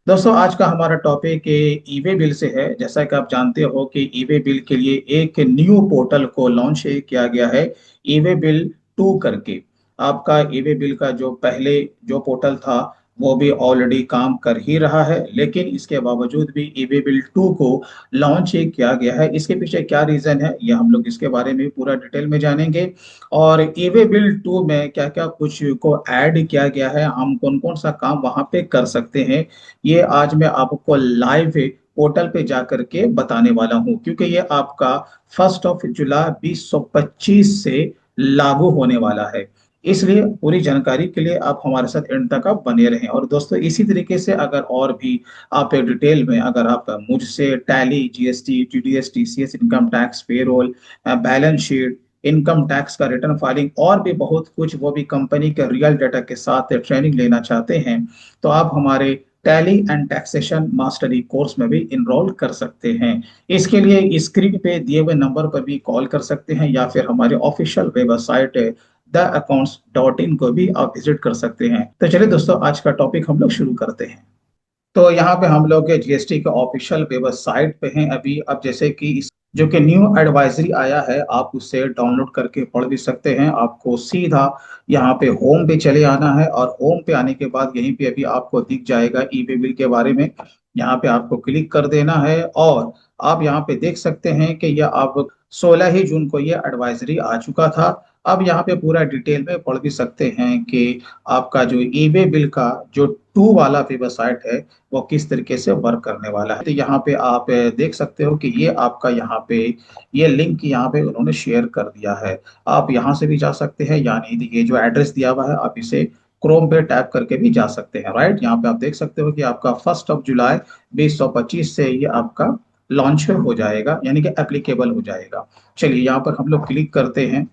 दोस्तों आज का हमारा टॉपिक ई वे बिल से है। जैसा कि आप जानते हो कि ई वे बिल के लिए एक न्यू पोर्टल को लॉन्च किया गया है, ई वे बिल 2 करके। आपका ई वे बिल का जो पहले जो पोर्टल था वो भी ऑलरेडी काम कर ही रहा है, लेकिन इसके बावजूद भी ई वे बिल 2 को लॉन्च किया गया है। इसके पीछे क्या रीजन है, ये हम लोग इसके बारे में पूरा डिटेल में जानेंगे। और ई वे बिल 2 में क्या क्या कुछ को ऐड किया गया है, हम कौन कौन सा काम वहां पे कर सकते हैं, ये आज मैं आपको लाइव पोर्टल पे जा करके बताने वाला हूं, क्योंकि ये आपका 1 जुलाई 2025 से लागू होने वाला है। इसलिए पूरी जानकारी के लिए आप हमारे साथ एंड तक आप बने रहें। और दोस्तों इसी तरीके से अगर और भी आप डिटेल में अगर आप मुझसे tally, GST, TDS, TCS, income tax, payroll, balance sheet, income tax का रिटर्न फाइलिंग और भी बहुत कुछ, वो भी कंपनी के रियल डाटा के साथ ट्रेनिंग लेना चाहते हैं, तो आप हमारे tally and taxation mastery course में भी इनरोल कर सकते हैं। इसके लिए स्क्रीन पे दिए हुए नंबर पर भी कॉल कर सकते हैं, या फिर हमारे official website the accounts dot in को भी आप विजिट कर सकते हैं। तो चलिए दोस्तों आज का टॉपिक हम लोग शुरू करते हैं। तो यहाँ पे हम लोग जीएसटी के ऑफिशियल वेबसाइट पे हैं अभी। अब जैसे कि इस जो कि न्यू एडवाइजरी आया है, आप उससे डाउनलोड करके पढ़ भी सकते हैं। आपको सीधा यहाँ पे होम पे चले आना है, और होम पे आने के बाद यहीं पे अभी आपको दिख जाएगा ई वे बिल के बारे में। यहाँ पे आपको क्लिक कर देना है, और आप यहाँ पे देख सकते हैं कि यह अब 16 ही जून को ये एडवाइजरी आ चुका था। अब यहाँ पे पूरा डिटेल में पढ़ भी सकते हैं कि आपका जो ई वे बिल का जो 2 वाला वेबसाइट है वो किस तरीके से वर्क करने वाला है। तो यहाँ पे आप देख सकते हो कि ये आपका यहाँ पे ये लिंक यहाँ पे उन्होंने शेयर कर दिया है। आप यहाँ से भी जा सकते हैं, यानी ये जो एड्रेस दिया हुआ है आप इसे क्रोम पे टैप करके भी जा सकते हैं। राइट, यहाँ पे आप देख सकते हो कि आपका 1 जुलाई 2025 से ये आपका लॉन्च हो जाएगा, यानी कि एप्लीकेबल हो जाएगा। चलिए यहाँ पर हम लोग क्लिक करते हैं।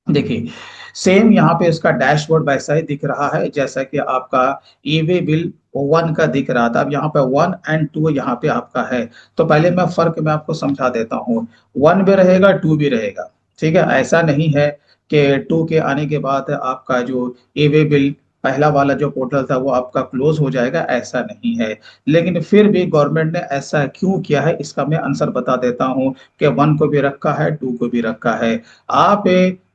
देखिए, सेम यहाँ पे इसका डैशबोर्ड वैसा ही दिख रहा है जैसा कि आपका ई वे बिल 1 का दिख रहा था। अब यहाँ पे 1 और 2 यहाँ पे आपका है। तो पहले मैं फर्क मैं आपको समझा देता हूँ। 1 भी रहेगा, 2 भी रहेगा। ठीक है, ऐसा नहीं है कि 2 के आने के बाद आपका जो ई वे बिल पहला वाला जो पोर्टल था वो आपका क्लोज हो जाएगा, ऐसा नहीं है। लेकिन फिर भी गवर्नमेंट ने ऐसा क्यों किया है इसका मैं आंसर बता देता हूँ कि 1 को भी रखा है, 2 को भी रखा है। आप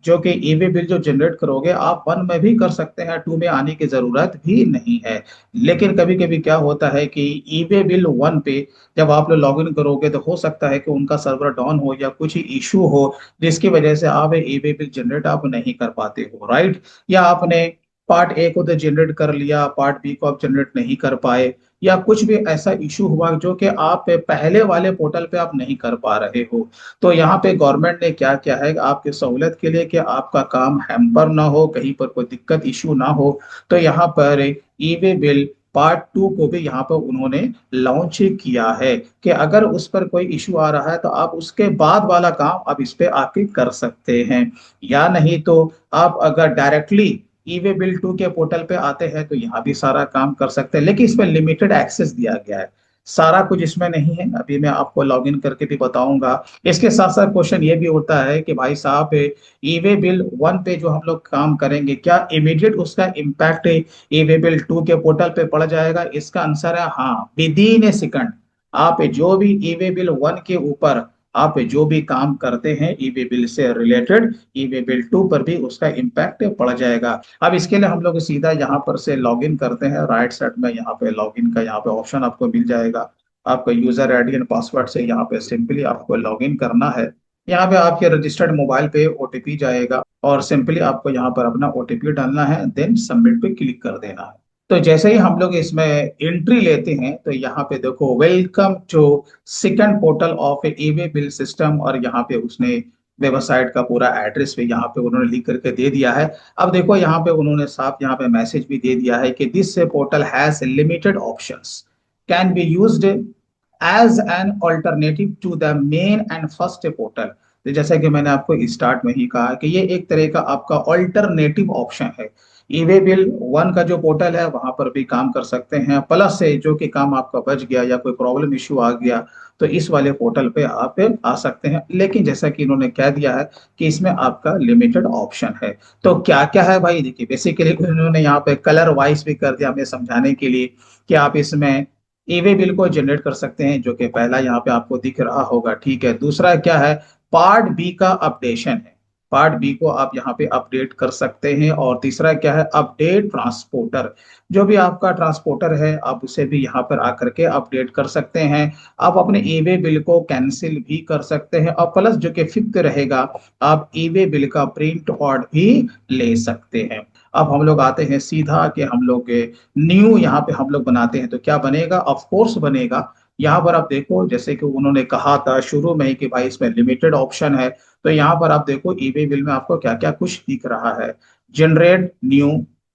जो कि ई वे बिल जो जनरेट करोगे आप 1 में भी कर सकते हैं, 2 में आने की जरूरत भी नहीं है। लेकिन कभी कभी क्या होता है कि ई वे बिल 1 पे जब आप लोग लॉग इन करोगे तो हो सकता है कि उनका सर्वर डाउन हो या कुछ इशू हो, जिसकी वजह से आप ई वे बिल जनरेट आप नहीं कर पाते हो। राइट, या आपने पार्ट ए को तो जनरेट कर लिया, पार्ट बी को आप जनरेट नहीं कर पाए, या कुछ भी ऐसा इशू हुआ जो कि आप पहले वाले पोर्टल पे आप नहीं कर पा रहे हो। तो यहाँ पे गवर्नमेंट ने क्या किया है आपकी सहूलियत के लिए कि आपका काम हैम्पर ना हो, कहीं पर कोई दिक्कत इशू ना हो, तो यहाँ पर ई वे बिल पार्ट 2 को भी यहाँ पर उन्होंने लॉन्च किया है कि अगर उस पर कोई इशू आ रहा है तो आप उसके बाद वाला काम आप इस पे आके कर सकते हैं। या नहीं तो आप अगर डायरेक्टली ई वे बिल 2 के पोर्टल पे आते हैं तो यहाँ भी सारा काम कर सकते हैं, लेकिन इसमें लिमिटेड एक्सेस दिया गया है। सारा कुछ इसमें नहीं है, अभी मैं आपको लॉग इन करके भी बताऊंगा। इसके साथ साथ क्वेश्चन ये भी होता है कि भाई साहब ई वे बिल 1 पे जो हम लोग काम करेंगे क्या इमीडिएट उसका इम्पैक्ट ई वे बिल 2 के पोर्टल पे पड़ जाएगा? इसका आंसर है हाँ, विद इन ए सेकंड। आप जो भी ई वे बिल 1 के ऊपर आप जो भी काम करते हैं ई वे बिल से रिलेटेड, ई वे बिल 2 पर भी उसका इम्पैक्ट पड़ जाएगा। अब इसके लिए हम लोग सीधा यहाँ पर से लॉग इन करते हैं। राइट साइड में यहाँ पे लॉग इन का यहाँ पे ऑप्शन आपको मिल जाएगा। आपका यूजर आईडी एंड पासवर्ड से यहाँ पे सिंपली आपको लॉग इन करना है। यहाँ पे आपके रजिस्टर्ड मोबाइल पे ओटीपी जाएगा, और सिंपली आपको यहाँ पर अपना ओटीपी डालना है, देन सबमिट पे क्लिक कर देना है। तो जैसे ही हम लोग इसमें एंट्री लेते हैं तो यहाँ पे देखो, welcome to second portal of e way bill system, और यहाँ पे उसने वेबसाइट का पूरा एड्रेस भी यहाँ पे उन्होंने लिख करके दे दिया है। अब देखो यहाँ पे उन्होंने साफ यहाँ पे मैसेज भी दे दिया है कि this portal has limited options, can be used as an alternative to the main and first portal. तो जैसा कि मैंने आपको स्टार्ट में ही कहा कि ये एक तरह का आपका ऑल्टरनेटिव ऑप्शन है। ईवे बिल वन का जो पोर्टल है वहां पर भी काम कर सकते हैं, प्लस से जो कि काम आपका बच गया या कोई प्रॉब्लम इश्यू आ गया तो इस वाले पोर्टल पे आप आ सकते हैं। लेकिन जैसा कि इन्होंने कह दिया है कि इसमें आपका लिमिटेड ऑप्शन है। तो क्या क्या है भाई, देखिए बेसिकली इन्होंने यहाँ पे कलर वाइज भी कर दिया हमें समझाने के लिए कि आप इसमें ईवे बिल को जनरेट कर सकते हैं, जो कि पहला यहाँ पे आपको दिख रहा होगा, ठीक है। दूसरा क्या है, पार्ट बी का अपडेशन है, पार्ट बी को आप यहाँ पे अपडेट कर सकते हैं। और तीसरा क्या है, अपडेट ट्रांसपोर्टर, जो भी आपका ट्रांसपोर्टर है आप उसे भी यहाँ पर आकर के अपडेट कर सकते हैं। आप अपने ईवे बिल को कैंसिल भी कर सकते हैं, और प्लस जो कि फिफ्थ रहेगा, आप ईवे बिल का प्रिंट आउट भी ले सकते हैं। अब हम लोग आते हैं सीधा कि हम लोग न्यू यहाँ पे हम लोग बनाते हैं तो क्या बनेगा, ऑफ कोर्स बनेगा। यहाँ पर आप देखो जैसे कि उन्होंने कहा था शुरू में ही कि भाई इसमें लिमिटेड ऑप्शन है, तो यहाँ पर आप देखो ईवे बिल में आपको क्या क्या कुछ दिख रहा है। Generate new,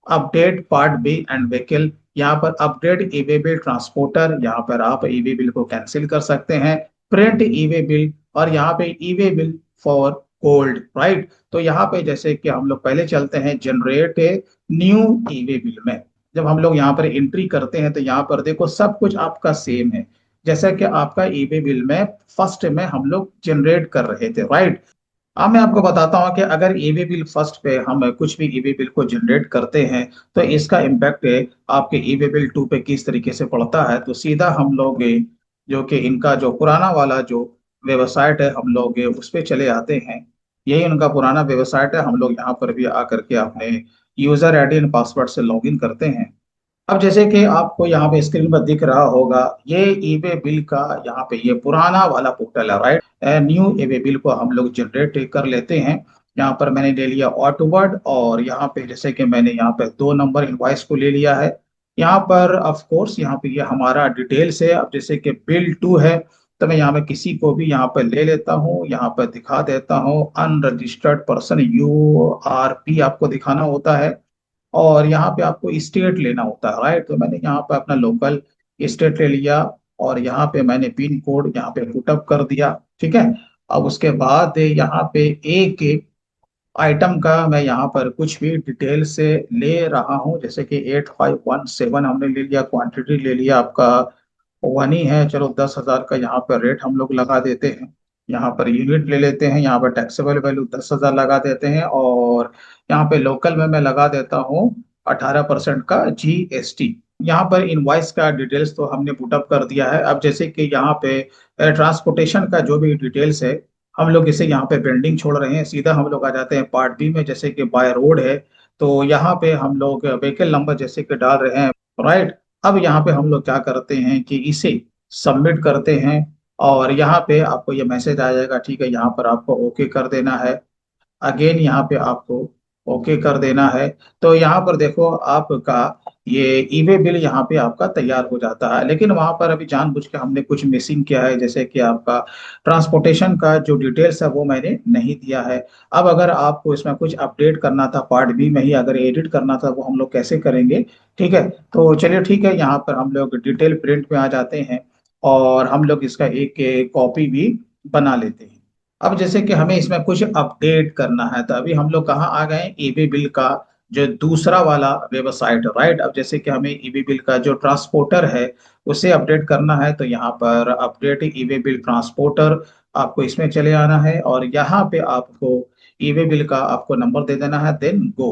update part B and vehicle, यहाँ पर अपडेट ईवे बिल ट्रांसपोर्टर, यहाँ पर आप ईवे बिल को कैंसिल कर सकते हैं। प्रिंट ईवे बिल, और यहाँ पे e-way bill for gold, right. तो यहाँ पे जैसे कि हम लोग पहले चलते हैं जनरेट न्यू ईवे बिल में। जब हम लोग यहाँ पर एंट्री करते हैं तो यहाँ पर देखो सब कुछ आपका सेम है, जैसा कि आपका ईवे बिल में फर्स्ट में हम लोग जनरेट कर रहे थे, राइट। अब मैं आपको बताता हूँ कि अगर ईवी बिल फर्स्ट पे हम कुछ भी ईवी बिल को जनरेट करते हैं तो इसका इम्पैक्ट आपके ईवी बिल टू पे किस तरीके से पड़ता है। तो सीधा हम लोग जो कि इनका जो पुराना वाला जो वेबसाइट है हम लोग उस पे चले आते हैं। यही उनका पुराना वेबसाइट है, हम लोग यहाँ पर भी आकर के अपने यूजर आईडी एंड पासवर्ड से लॉगिन करते हैं। अब जैसे कि आपको यहाँ पे स्क्रीन पर दिख रहा होगा, ये ईवे बिल का यहाँ पे ये पुराना वाला पोर्टल है, राइट। न्यू ईवे बिल को हम लोग जनरेट कर लेते हैं। यहाँ पर मैंने ले लिया ऑटोवर्ड, और यहाँ पे जैसे कि मैंने यहाँ पे 2 नंबर इनवॉइस को ले लिया है। यहाँ पर ऑफ कोर्स यहाँ पे ये हमारा डिटेल्स है। अब जैसे कि बिल टू है तो मैं यहाँ पे किसी को भी यहाँ पर ले लेता हूँ, यहाँ पर दिखा देता हूँ अनरजिस्टर्ड पर्सन, URP आपको दिखाना होता है। और यहाँ पे आपको स्टेट लेना होता है, राइट। तो मैंने यहाँ पे अपना लोकल स्टेट ले लिया, और यहाँ पे मैंने पिन कोड यहाँ पे पुटअप कर दिया, ठीक है। अब उसके बाद यहाँ पे एक आइटम का मैं यहाँ पर कुछ भी डिटेल से ले रहा हूँ, जैसे कि 8517 हमने ले लिया, क्वांटिटी ले लिया आपका वन ही है, चलो 10,000 का यहाँ पर रेट हम लोग लगा देते हैं। यहाँ पर यूनिट ले लेते हैं, यहाँ पर टैक्सेबल वैल्यू 10,000 लगा देते हैं, और यहाँ पे लोकल में मैं लगा देता हूँ 18% का GST। यहाँ पर इनवॉइस का डिटेल्स तो हमने पुटअप कर दिया है। अब जैसे कि यहाँ पे ट्रांसपोर्टेशन का जो भी डिटेल्स है हम लोग इसे यहाँ पे पेंडिंग छोड़ रहे हैं, सीधा हम लोग आ जाते हैं पार्ट बी में। जैसे कि बाय रोड है तो यहाँ पे हम लोग व्हीकल नंबर जैसे कि डाल रहे हैं, राइट। अब यहाँ पे हम लोग क्या करते हैं कि इसे सबमिट करते हैं, और यहाँ पे आपको ये मैसेज आ जाएगा, ठीक है। यहाँ पर आपको ओके कर देना है, अगेन यहाँ पे आपको ओके कर देना है। तो यहाँ पर देखो आपका ये ईवे बिल यहाँ पे आपका तैयार हो जाता है। लेकिन वहां पर अभी जानबूझ के हमने कुछ मिसिंग किया है, जैसे कि आपका ट्रांसपोर्टेशन का जो डिटेल्स है वो मैंने नहीं दिया है। अब अगर आपको इसमें कुछ अपडेट करना था पार्ट बी में ही, अगर एडिट करना था वो हम लोग कैसे करेंगे, ठीक है। तो चलिए ठीक है, यहाँ पर हम लोग डिटेल प्रिंट में आ जाते हैं, और हम लोग इसका एक कॉपी भी बना लेते हैं। अब जैसे कि हमें इसमें कुछ अपडेट करना है, तो अभी हम लोग कहाँ आ गए, ईबी बिल का जो दूसरा वाला वेबसाइट, राइट। अब जैसे कि हमें ईबी बिल का जो ट्रांसपोर्टर है उसे अपडेट करना है, तो यहाँ पर अपडेट ईबी बिल ट्रांसपोर्टर, आपको इसमें चले आना है, और यहाँ पे आपको ईबी बिल का आपको नंबर दे देना है, देन गो।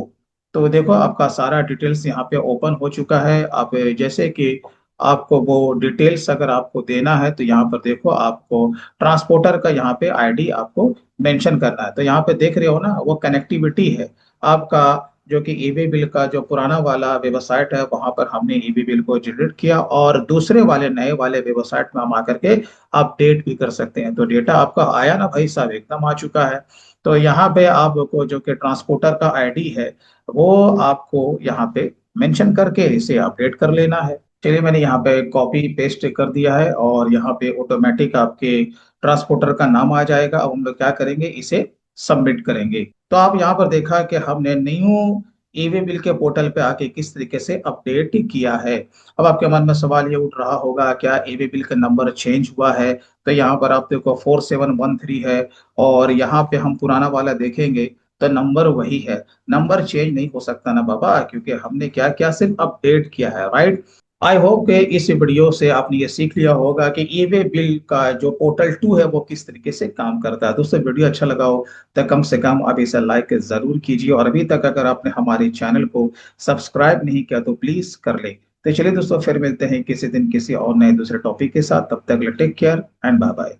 तो देखो आपका सारा डिटेल्स यहाँ पे ओपन हो चुका है। आप जैसे कि आपको वो डिटेल्स अगर आपको देना है तो यहाँ पर देखो आपको ट्रांसपोर्टर का यहाँ पे आईडी आपको मेंशन करना है। तो यहाँ पे देख रहे हो ना, वो कनेक्टिविटी है आपका, जो कि ईबी बिल का जो पुराना वाला वेबसाइट है वहां पर हमने ईबी बिल को जनरेट किया, और दूसरे वाले नए वाले वेबसाइट में हम आकर के अपडेट भी कर सकते हैं। तो डेटा आपका आया ना भाई साहब, एकदम आ चुका है। तो यहाँ पे आपको जो कि ट्रांसपोर्टर का आईडी है वो आपको यहाँ पे मेंशन करके इसे अपडेट कर लेना है। चलिए मैंने यहाँ पे कॉपी पेस्ट कर दिया है, और यहाँ पे ऑटोमेटिक आपके ट्रांसपोर्टर का नाम आ जाएगा। अब हम लोग क्या करेंगे, इसे सबमिट करेंगे। तो आप यहाँ पर देखा कि हमने न्यू ईवे बिल के पोर्टल पे आके किस तरीके से अपडेट किया है। अब आपके मन में सवाल ये उठ रहा होगा, क्या ईवे बिल का नंबर चेंज हुआ है। तो यहाँ पर आप देखो 4713 है, और यहाँ पे हम पुराना वाला देखेंगे तो नंबर वही है। नंबर चेंज नहीं हो सकता ना बाबा, क्योंकि हमने क्या किया, सिर्फ अपडेट किया है, राइट। आई होप कि इस वीडियो से आपने ये सीख लिया होगा कि ई वे बिल का जो पोर्टल 2 है वो किस तरीके से काम करता है। दोस्तों वीडियो अच्छा लगा हो तो कम से कम आप इसे लाइक जरूर कीजिए, और अभी तक अगर आपने हमारे चैनल को सब्सक्राइब नहीं किया तो प्लीज कर ले। तो चलिए दोस्तों, फिर मिलते हैं किसी दिन किसी और नए दूसरे टॉपिक के साथ। तब तक take care and bye bye.